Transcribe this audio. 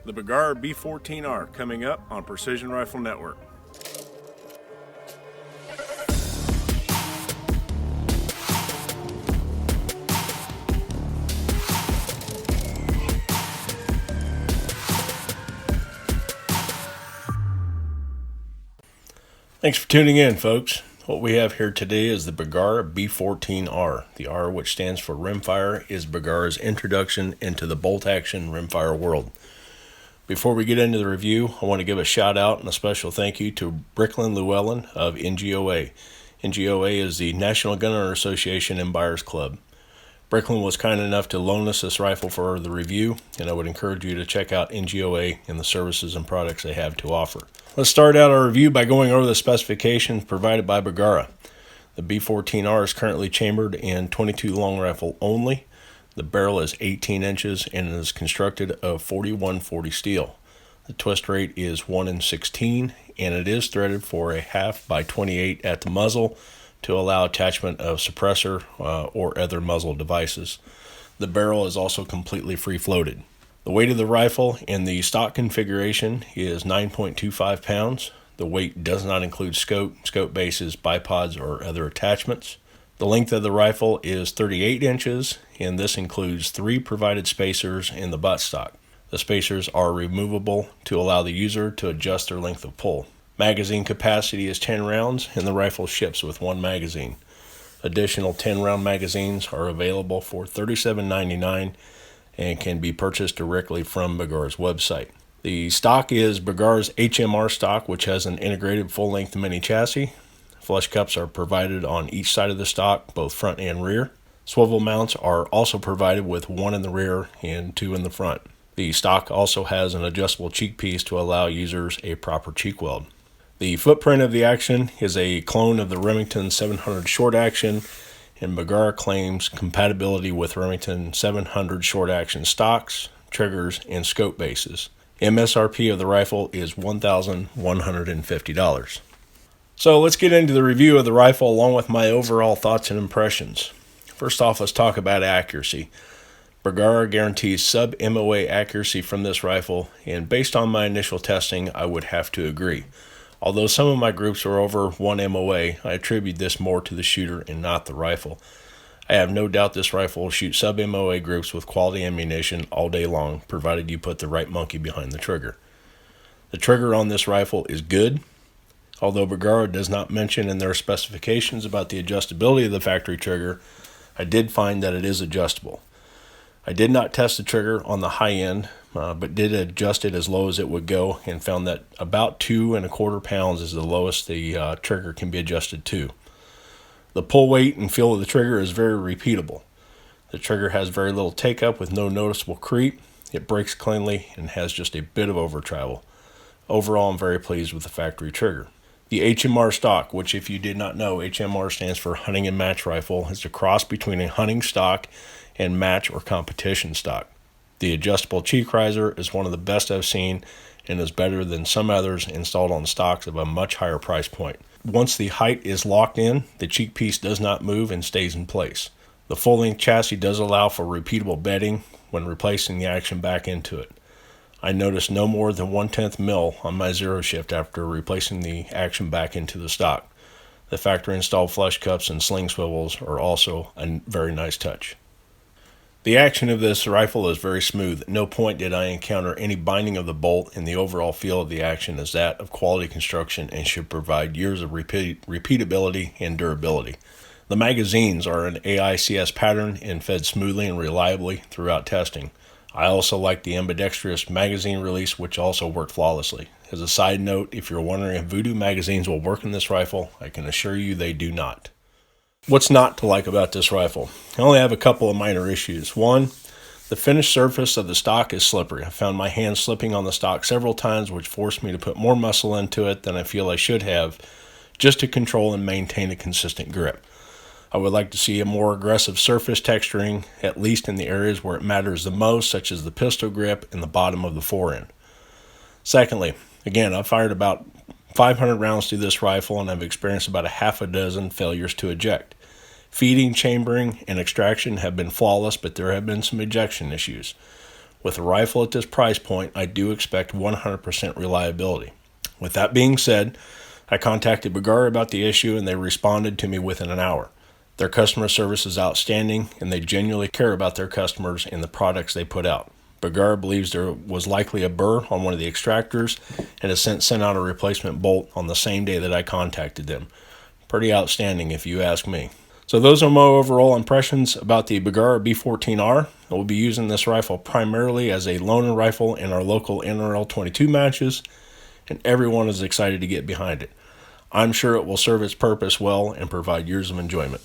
The Bergara B14R coming up on Precision Rifle Network. Thanks for tuning in, folks. What we have here today is the Bergara B14R. The R, which stands for Rimfire, is Bergara's introduction into the bolt-action rimfire world. Before we get into the review, I want to give a shout out and a special thank you to Bricklin Llewellyn of NGOA. NGOA is the National Gunner Association and Buyers Club. Bricklin was kind enough to loan us this rifle for the review, and I would encourage you to check out NGOA and the services and products they have to offer. Let's start out our review by going over the specifications provided by Bergara. The B14R is currently chambered in .22 long rifle only. The barrel is 18 inches and is constructed of 4140 steel. The twist rate is 1 in 16, and it is threaded for a 1/2 by 28 at the muzzle to allow attachment of suppressor or other muzzle devices. The barrel is also completely free-floated. The weight of the rifle in the stock configuration is 9.25 pounds. The weight does not include scope bases, bipods, or other attachments. The length of the rifle is 38 inches, and this includes 3 provided spacers in the buttstock. The spacers are removable to allow the user to adjust their length of pull. Magazine capacity is 10 rounds, and the rifle ships with 1 magazine. Additional 10-round magazines are available for $37.99 and can be purchased directly from Bergara's website. The stock is Bergara's HMR stock, which has an integrated full-length mini chassis. Flush cups are provided on each side of the stock, both front and rear. Swivel mounts are also provided with 1 in the rear and 2 in the front. The stock also has an adjustable cheek piece to allow users a proper cheek weld. The footprint of the action is a clone of the Remington 700 short action, and Bergara claims compatibility with Remington 700 short action stocks, triggers, and scope bases. MSRP of the rifle is $1,150. So let's get into the review of the rifle along with my overall thoughts and impressions. First off, let's talk about accuracy. Bergara guarantees Sub Moa Accuracy from this rifle, and based on my initial testing, I would have to agree. Although some of my groups are over 1 MOA, I attribute this more to the shooter and not the rifle. I have no doubt this rifle will shoot Sub MOA groups with quality ammunition all day long, provided you put the right monkey behind the trigger. The trigger on this rifle is good. Although Bergara does not mention in their specifications about the adjustability of the factory trigger, I did find that it is adjustable. I did not test the trigger on the high end, but did adjust it as low as it would go and found that about 2¼ pounds is the lowest the trigger can be adjusted to. The pull weight and feel of the trigger is very repeatable. The trigger has very little take-up with no noticeable creep. It breaks cleanly and has just a bit of over travel. Overall, I'm very pleased with the factory trigger. The HMR stock, which if you did not know, HMR stands for Hunting and Match Rifle, is a cross between a hunting stock and match or competition stock. The adjustable cheek riser is one of the best I've seen and is better than some others installed on stocks of a much higher price point. Once the height is locked in, the cheek piece does not move and stays in place. The full-length chassis does allow for repeatable bedding when replacing the action back into it. I noticed no more than 1/10 mil on my zero shift after replacing the action back into the stock. The factory installed flush cups and sling swivels are also a very nice touch. The action of this rifle is very smooth. At no point did I encounter any binding of the bolt, and the overall feel of the action is that of quality construction and should provide years of repeatability and durability. The magazines are an AICS pattern and fed smoothly and reliably throughout testing. I also like the Ambidextrous magazine release, which also worked flawlessly. As a side note, if you're wondering if Voodoo magazines will work in this rifle, I can assure you they do not. What's not to like about this rifle? I only have a couple of minor issues. One, the finished surface of the stock is slippery. I found my hand slipping on the stock several times, which forced me to put more muscle into it than I feel I should have, just to control and maintain a consistent grip. I would like to see a more aggressive surface texturing, at least in the areas where it matters the most, such as the pistol grip and the bottom of the forend. Secondly, again, I've fired about 500 rounds through this rifle, and I've experienced about 6 failures to eject. Feeding, chambering, and extraction have been flawless, but there have been some ejection issues. With a rifle at this price point, I do expect 100% reliability. With that being said, I contacted Bergara about the issue and they responded to me within an hour. Their customer service is outstanding and they genuinely care about their customers and the products they put out. Bergara believes there was likely a burr on one of the extractors and has since sent out a replacement bolt on the same day that I contacted them. Pretty outstanding if you ask me. So those are my overall impressions about the Bergara B14R. I will be using this rifle primarily as a loaner rifle in our local NRL 22 matches, and everyone is excited to get behind it. I'm sure it will serve its purpose well and provide years of enjoyment.